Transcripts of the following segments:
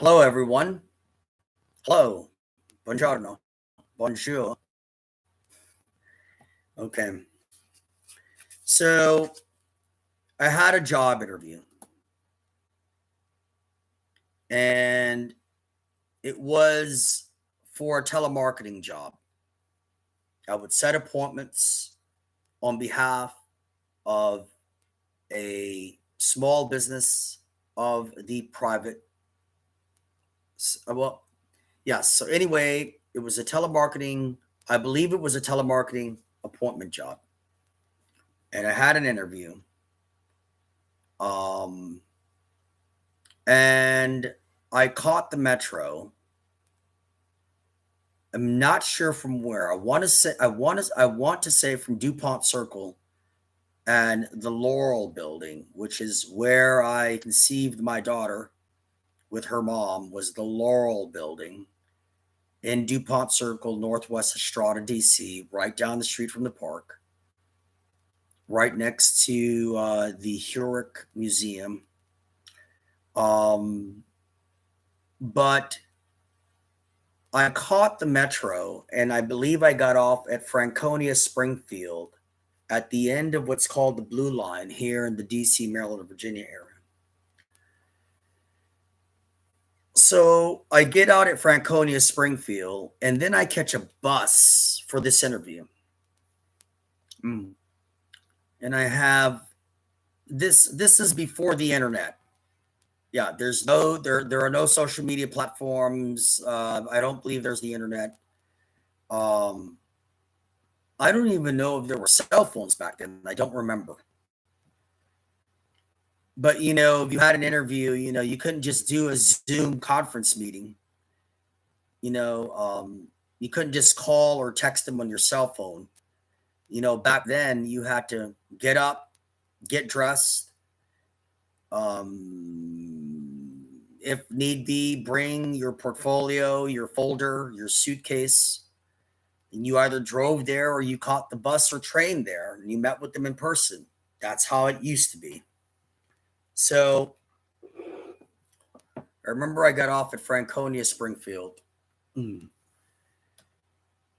Hello, everyone. Hello. Buongiorno. Bonjour. Okay. So I had a job interview, and it was for a telemarketing job. I would set appointments on behalf of a small business of the private. Well, yes. So anyway, it was a telemarketing. I believe it was a telemarketing appointment job, and I had an interview. And I caught the metro. I'm not sure from where. I want to say from DuPont Circle and the Laurel Building, which is where I conceived my daughter with her mom, was the Laurel Building in DuPont Circle, Northwest Estrada, DC, right down the street from the park, right next to the Hurech Museum. But I caught the metro, and I believe I got off at Franconia, Springfield, at the end of what's called the Blue Line here in the DC, Maryland, and Virginia area. So I get out at Franconia, Springfield, and then I catch a bus for this interview. And I have this is before the internet. Yeah, there are no social media platforms. I don't believe there's the internet. I don't even know if there were cell phones back then. I don't remember. But if you had an interview, you couldn't just do a Zoom conference meeting. You couldn't just call or text them on your cell phone. Back then you had to get up, get dressed. If need be, bring your portfolio, your folder, your suitcase, and you either drove there or you caught the bus or train there and you met with them in person. That's how it used to be. So I remember I got off at Franconia, Springfield,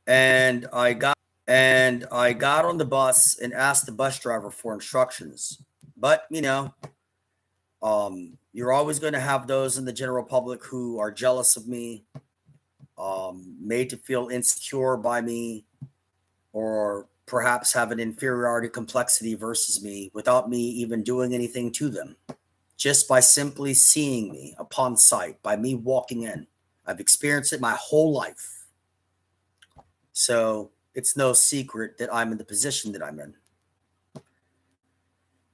and I got on the bus and asked the bus driver for instructions. But you're always going to have those in the general public who are jealous of me, made to feel insecure by me, or perhaps have an inferiority complexity versus me without me even doing anything to them, just by simply seeing me upon sight, by me walking in. I've experienced it my whole life. So it's no secret that I'm in the position that I'm in.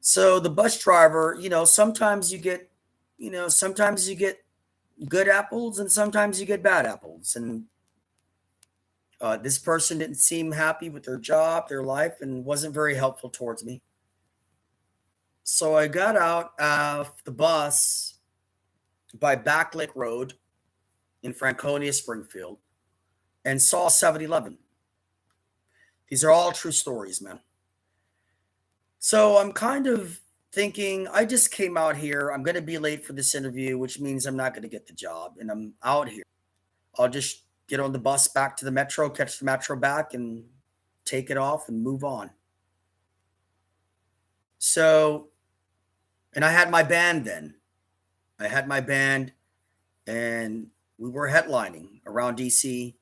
So the bus driver, sometimes you get good apples and sometimes you get bad apples. And this person didn't seem happy with their job, their life, and wasn't very helpful towards me. So I got out of the bus by Backlick Road in Franconia, Springfield, and saw 7-Eleven. These are all true stories, man. So I'm kind of thinking, I just came out here. I'm going to be late for this interview, which means I'm not going to get the job. And I'm out here. I'll just get on the bus back to the metro, catch the metro back, and take it off and move on. So, and I had my band then. And we were headlining around DC.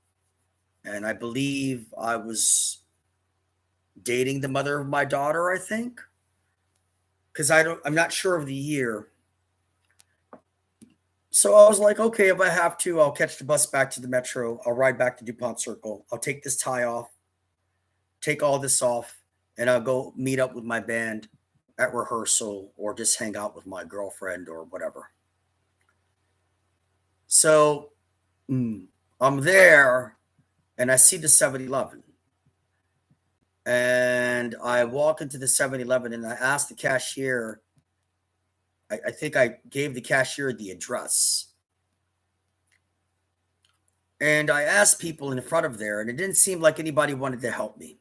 And I believe I was dating the mother of my daughter, I think. Because I'm not sure of the year. So I was like, okay, if I have to, I'll catch the bus back to the metro. I'll ride back to DuPont Circle. I'll take this tie off, take all this off, and I'll go meet up with my band at rehearsal or just hang out with my girlfriend or whatever. So I'm there and I see the 7-Eleven. And I walk into the 7-Eleven and I ask the cashier, I think I gave the cashier the address. And I asked people in front of there, and it didn't seem like anybody wanted to help me.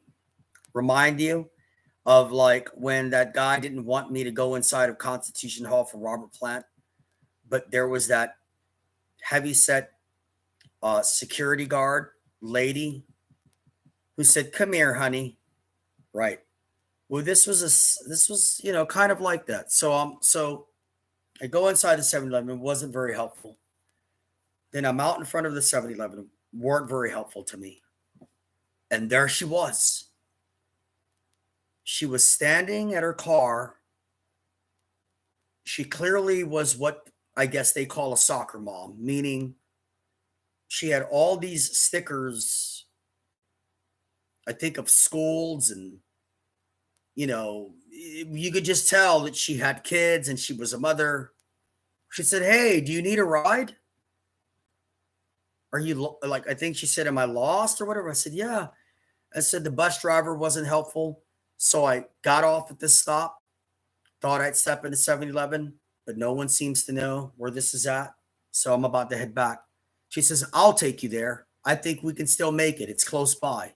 Remind you of like when that guy didn't want me to go inside of Constitution Hall for Robert Plant, but there was that heavyset security guard lady who said, "Come here, honey." Right. Well, this was kind of like that. So I go inside the 7-Eleven. It wasn't very helpful. Then I'm out in front of the 7-Eleven. Weren't very helpful to me. And there she was. She was standing at her car. She clearly was what I guess they call a soccer mom, meaning she had all these stickers, I think, of schools, and you could just tell that she had kids and she was a mother. She said, "Hey, do you need a ride? Are you like," I think she said, "Am I lost or whatever?" I said, "Yeah." I said, "The bus driver wasn't helpful. So I got off at this stop, thought I'd step into 7-Eleven, but no one seems to know where this is at. So I'm about to head back." She says, "I'll take you there. I think we can still make it. It's close by."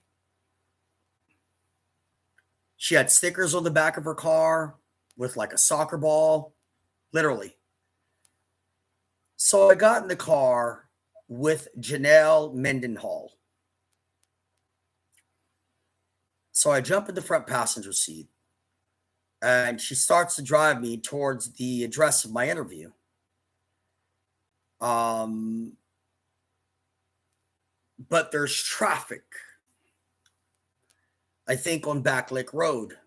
She had stickers on the back of her car with like a soccer ball, literally. So I got in the car with Janelle Mendenhall. So I jump in the front passenger seat, and she starts to drive me towards the address of my interview. But there's traffic, I think, on Backlick Road.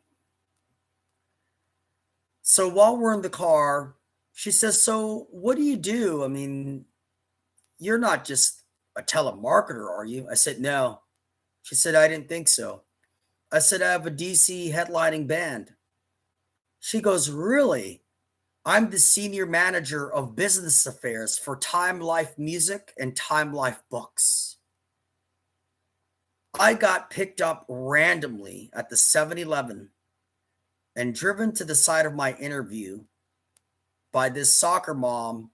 So while we're in the car, she says, "So what do you do? I mean, you're not just a telemarketer, are you?" I said, "No." She said, "I didn't think so." I said, "I have a DC headlining band." She goes, "Really? I'm the senior manager of business affairs for Time Life Music and Time Life Books." I got picked up randomly at the 7-Eleven and driven to the site of my interview by this soccer mom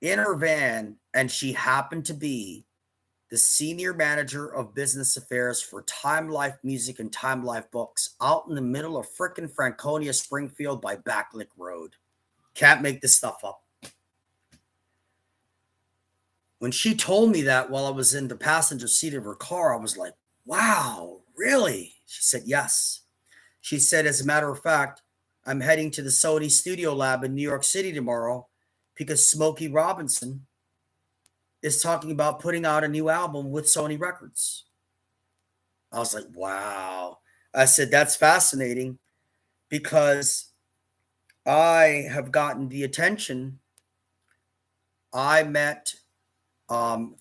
in her van, and she happened to be the senior manager of business affairs for Time Life Music and Time Life Books out in the middle of frickin' Franconia, Springfield by Backlick Road. Can't make this stuff up. When she told me that while I was in the passenger seat of her car, I was like, "Wow, really?" She said, "Yes." She said, "As a matter of fact, I'm heading to the Sony Studio Lab in New York City tomorrow because Smokey Robinson is talking about putting out a new album with Sony Records." I was like, "Wow." I said, "That's fascinating because I have gotten the attention I met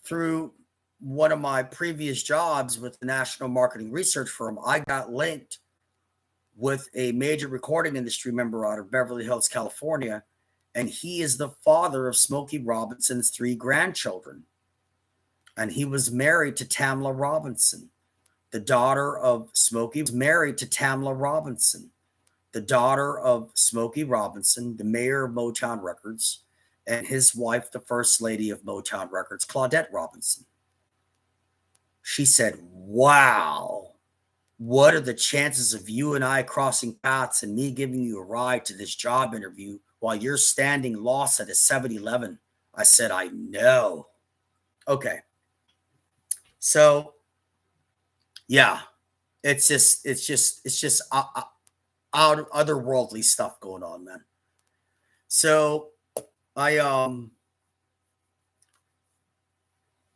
through one of my previous jobs with the National Marketing Research Firm. I got linked with a major recording industry member out of Beverly Hills, California, and he is the father of Smokey Robinson's 3 grandchildren. And he was married to Tamla Robinson. The daughter of Smokey was married to Tamla Robinson, the daughter of Smokey Robinson, the mayor of Motown Records, and his wife, the first lady of Motown Records, Claudette Robinson. She said, "Wow, what are the chances of you and I crossing paths and me giving you a ride to this job interview while you're standing lost at a 7-Eleven?" I said, "I know." Okay. So, yeah, it's just out of otherworldly stuff going on, man. So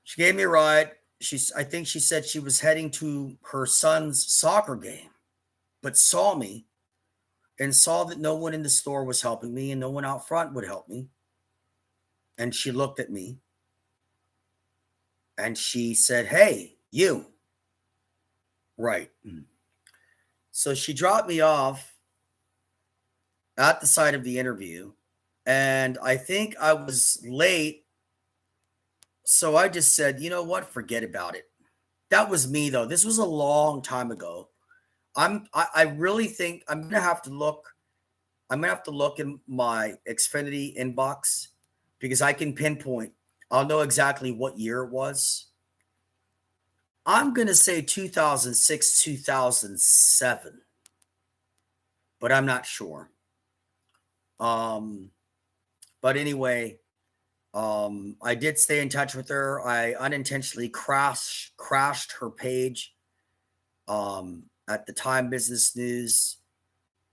she gave me a ride. I think she said she was heading to her son's soccer game, but saw me and saw that no one in the store was helping me and no one out front would help me. And she looked at me and she said, "Hey, you." Right. So she dropped me off at the site of the interview, and I think I was late. So I just said, "You know what? Forget about it." That was me, though. This was a long time ago. I really think I'm gonna have to look. I'm gonna have to look in my Xfinity inbox because I can pinpoint. I'll know exactly what year it was. I'm gonna say 2006, 2007, but I'm not sure. But anyway, I did stay in touch with her. I unintentionally crashed her page at the Time Business News,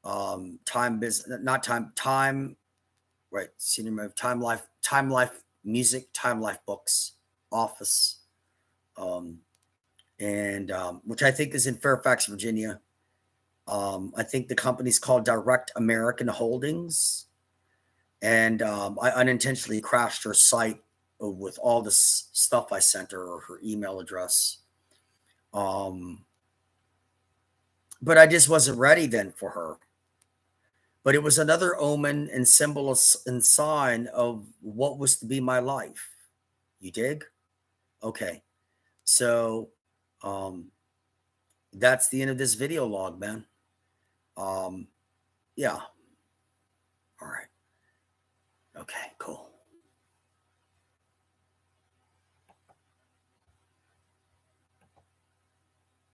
Time Business, not Time, Time, right, senior move, Time Life Music, Time Life Books office, and which I think is in Fairfax, Virginia. I think the company's called Direct American Holdings. And I unintentionally crashed her site with all this stuff I sent her, or her email address. But I just wasn't ready then for her. But it was another omen and symbol and sign of what was to be my life. You dig? Okay. So that's the end of this video log, man. Yeah.